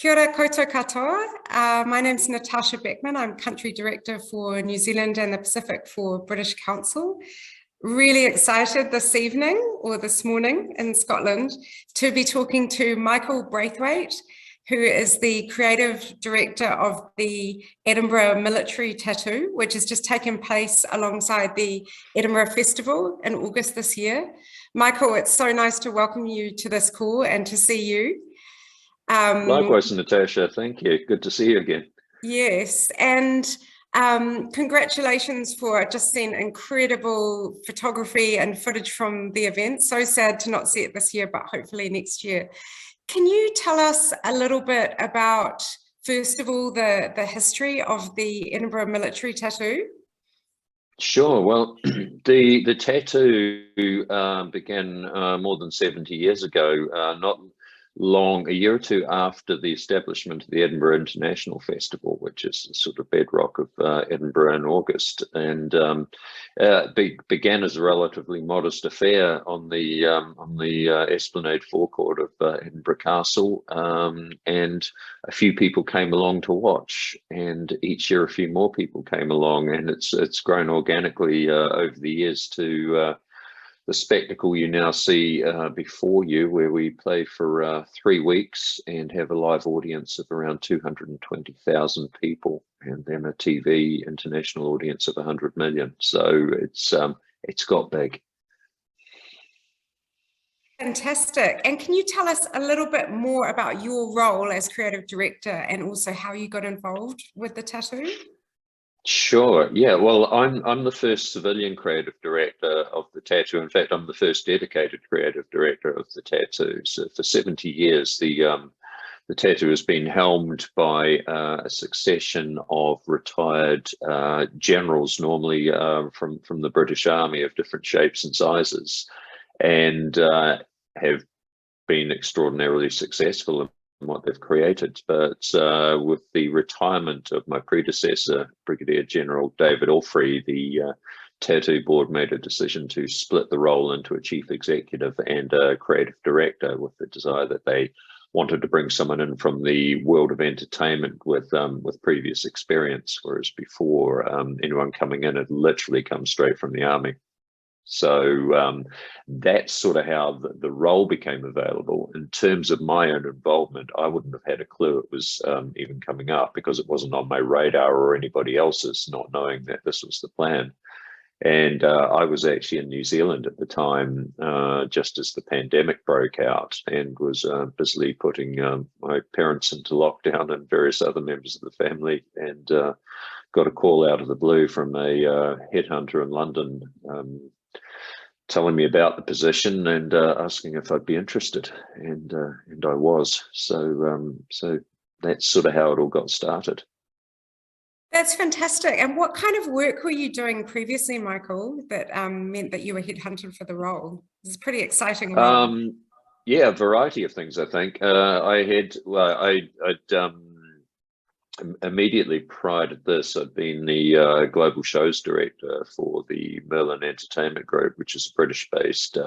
Kia ora koutou katoa. My name's Natasha Beckman. I'm Country Director for New Zealand and the Pacific for British Council. Really excited this evening, or this morning in Scotland, to be talking to Michael Braithwaite, who is the Creative Director of the Edinburgh Military Tattoo, which has just taken place alongside the Edinburgh Festival in August this year. Michael, it's so nice to welcome you to this call and to see you. Likewise, Natasha, thank you. Good to see you again. Yes, and congratulations for just seeing incredible photography and footage from the event. So sad to not see it this year, but hopefully next year. Can you tell us a little bit about, first of all, the history of the Edinburgh Military Tattoo? Sure. Well, the tattoo began more than 70 years ago, not long, a year or two after the establishment of the Edinburgh International Festival, which is the sort of bedrock of Edinburgh in August, and began as a relatively modest affair on the Esplanade forecourt of Edinburgh Castle, and a few people came along to watch, and each year a few more people came along, and it's grown organically over the years to the spectacle you now see before you, where we play for 3 weeks and have a live audience of around 220,000 people, and then a TV international audience of 100 million. So it's got big. Fantastic. And can you tell us a little bit more about your role as creative director and also how you got involved with the tattoo? Sure. Yeah. Well, I'm the first civilian creative director of the tattoo. In fact, I'm the first dedicated creative director of the tattoo. So for 70 years, the tattoo has been helmed by a succession of retired generals, normally from the British Army, of different shapes and sizes, and have been extraordinarily successful what they've created. But with the retirement of my predecessor, Brigadier General David Allfrey, the tattoo board made a decision to split the role into a chief executive and a creative director, with the desire that they wanted to bring someone in from the world of entertainment with previous experience, whereas before anyone coming in had literally come straight from the army. So that's sort of how the role became available. In terms of my own involvement, I wouldn't have had a clue it was even coming up, because it wasn't on my radar or anybody else's, not knowing that this was the plan. And I was actually in New Zealand at the time, just as the pandemic broke out, and was busily putting my parents into lockdown and various other members of the family, and got a call out of the blue from a headhunter in London, telling me about the position and asking if I'd be interested, and I was. So that's sort of how it all got started. That's fantastic. And what kind of work were you doing previously, Michael, that meant that you were headhunted for the role? It's pretty exciting role. Yeah, a variety of things, I think. I'd immediately prior to this, I'd been the global shows director for the Merlin Entertainment Group, which is a British-based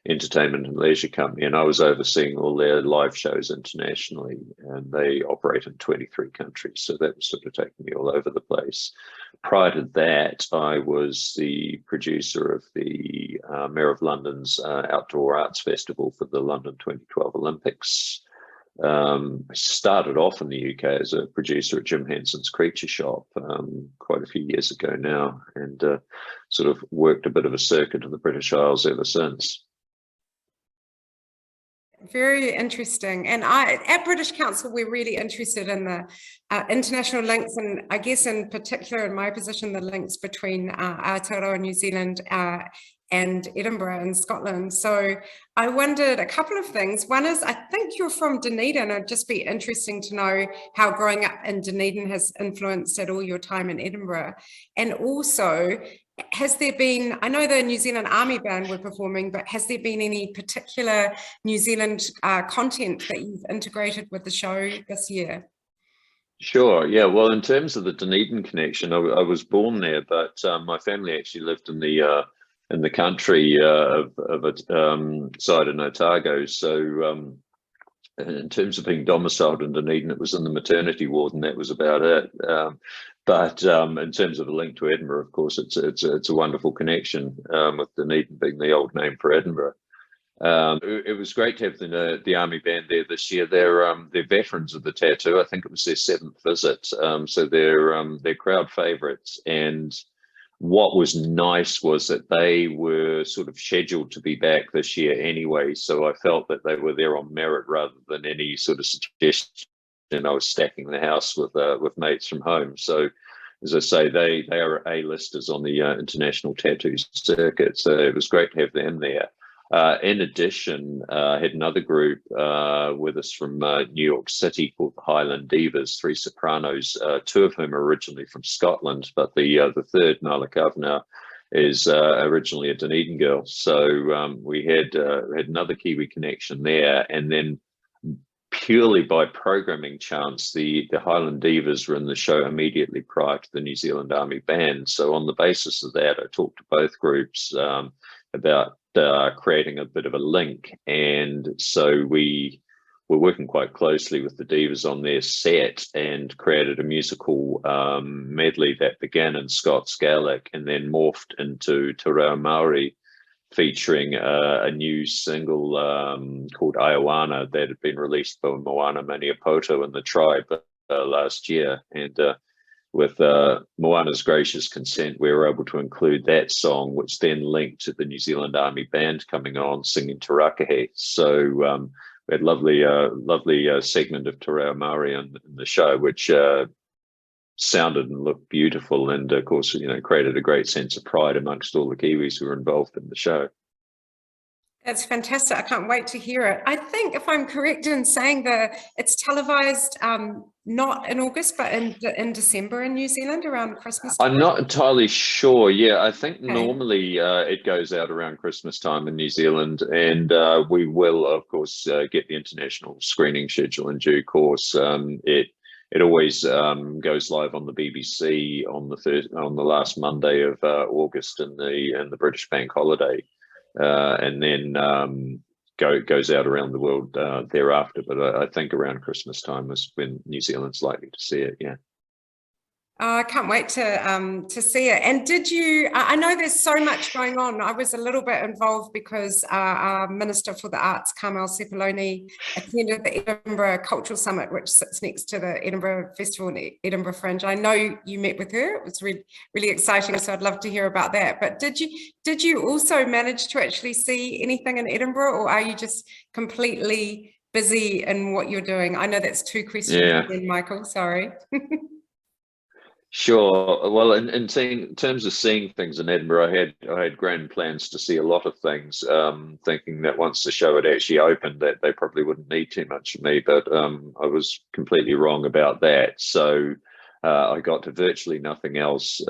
entertainment and leisure company, and I was overseeing all their live shows internationally, and they operate in 23 countries, so that was sort of taking me all over the place. Prior to that, I was the producer of the Mayor of London's Outdoor Arts Festival for the London 2012 Olympics. I started off in the UK as a producer at Jim Henson's Creature Shop quite a few years ago now, and sort of worked a bit of a circuit in the British Isles ever since. Very interesting. And at British Council, we're really interested in the international links, and I guess in particular in my position, the links between Aotearoa New Zealand and Edinburgh in Scotland. So I wondered a couple of things. One is, I think you're from Dunedin. It'd just be interesting to know how growing up in Dunedin has influenced at all your time in Edinburgh. And also, has there been, I know the New Zealand Army Band were performing, but has there been any particular New Zealand content that you've integrated with the show this year? Sure. Yeah. Well, in terms of the Dunedin connection, I was born there, but my family actually lived in the country of side in Otago. So in terms of being domiciled in Dunedin, it was in the maternity ward, and that was about it. But in terms of a link to Edinburgh, of course, it's a wonderful connection, with Dunedin being the old name for Edinburgh. It was great to have the Army Band there this year. They're veterans of the tattoo. I think it was their 7th visit, so they're crowd favourites. And what was nice was that they were sort of scheduled to be back this year anyway, so I felt that they were there on merit rather than any sort of suggestion I was stacking the house with mates from home. So, as I say, they are A-listers on the international tattoo circuit, so it was great to have them there. In addition, I had another group with us from New York City called the Highland Divas, 3 sopranos, 2 of whom are originally from Scotland, but the third, Nala Kavanagh, is originally a Dunedin girl. So we had another Kiwi connection there, and then purely by programming chance, the Highland Divas were in the show immediately prior to the New Zealand Army Band. So on the basis of that, I talked to both groups about creating a bit of a link, and so we were working quite closely with the Divas on their set and created a musical medley that began in Scots Gaelic and then morphed into Te Reo Māori, featuring a new single called Iowana that had been released by Moana Maniapoto and the Tribe last year. And with Moana's gracious consent, we were able to include that song, which then linked to the New Zealand Army Band coming on singing Te Rakahe. So we had lovely segment of Te Reo Māori in the show, which sounded and looked beautiful, and of course, created a great sense of pride amongst all the Kiwis who were involved in the show. That's fantastic. I can't wait to hear it. I think, if I'm correct in saying that it's televised not in August, but in December in New Zealand around Christmas time. I'm not entirely sure. Yeah, I think normally it goes out around Christmas time in New Zealand, and we will, of course, get the international screening schedule in due course. It always goes live on the BBC on the last Monday of August in the British bank holiday, and then goes out around the world thereafter. But I think around Christmas time is when New Zealand's likely to see it. Yeah. Oh, I can't wait to see it. And did you, I know there's so much going on. I was a little bit involved because our Minister for the Arts, Carmel Sepuloni, attended the Edinburgh Cultural Summit, which sits next to the Edinburgh Festival and Edinburgh Fringe. I know you met with her. It was really, really exciting, so I'd love to hear about that. But did you also manage to actually see anything in Edinburgh, or are you just completely busy in what you're doing? I know that's 2 questions, Yeah. then, Michael, sorry. Sure. Well, in terms of seeing things in Edinburgh, I had grand plans to see a lot of things, thinking that once the show had actually opened, that they probably wouldn't need too much of me. But I was completely wrong about that. So I got to virtually nothing else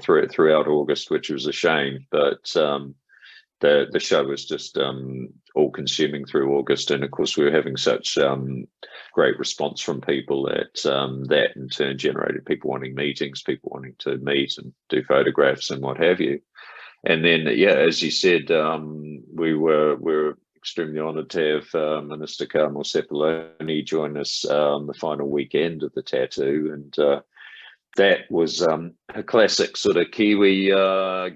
throughout August, which was a shame. But the show was just all-consuming through August, and of course we were having such great response from people that in turn generated people wanting meetings, people wanting to meet and do photographs and what have you. And then, yeah, as you said, we were extremely honoured to have Minister Carmel Sepuloni join us the final weekend of the tattoo, and that was a classic sort of Kiwi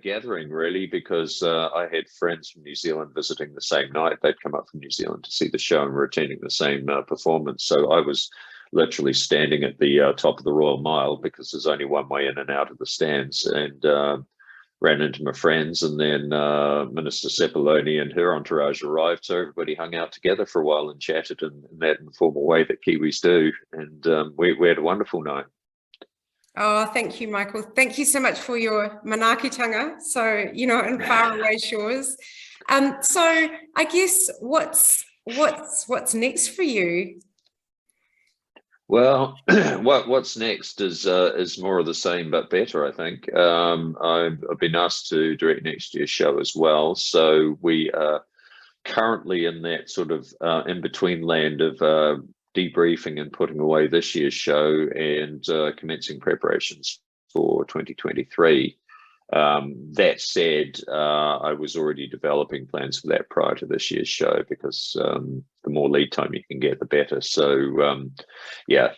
gathering, really, because I had friends from New Zealand visiting the same night. They'd come up from New Zealand to see the show and were attending the same performance. So I was literally standing at the top of the Royal Mile, because there's only one way in and out of the stands, and ran into my friends. And then Minister Sepuloni and her entourage arrived, so everybody hung out together for a while and chatted in that informal way that Kiwis do. And we had a wonderful night. Oh, thank you, Michael. Thank you so much for your manaakitanga, so, in faraway shores. So I guess what's next for you? Well, what's next is more of the same but better, I think. I've been asked to direct next year's show as well, so we are currently in that sort of in-between land of debriefing and putting away this year's show and commencing preparations for 2023. That said, I was already developing plans for that prior to this year's show, because the more lead time you can get, the better. So yeah,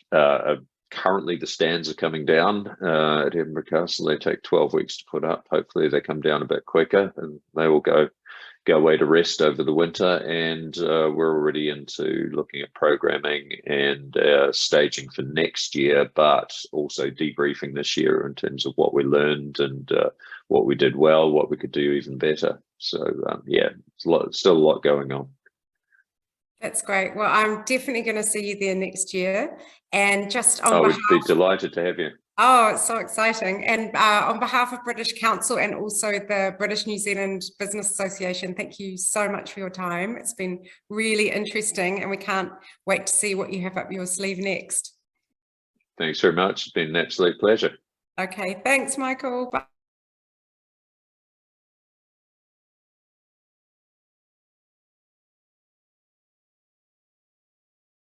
currently the stands are coming down at Edinburgh Castle. They take 12 weeks to put up. Hopefully they come down a bit quicker, and they will go away to rest over the winter. And we're already into looking at programming and staging for next year, but also debriefing this year in terms of what we learned and what we did well, what we could do even better. So yeah, still a lot going on. That's great. Well, I'm definitely going to see you there next year. And just on behalf, we'd be delighted to have you. Oh, it's so exciting. And on behalf of British Council and also the British New Zealand Business Association, thank you so much for your time. It's been really interesting, and we can't wait to see what you have up your sleeve next. Thanks very much. It's been an absolute pleasure. Okay, thanks, Michael. Bye.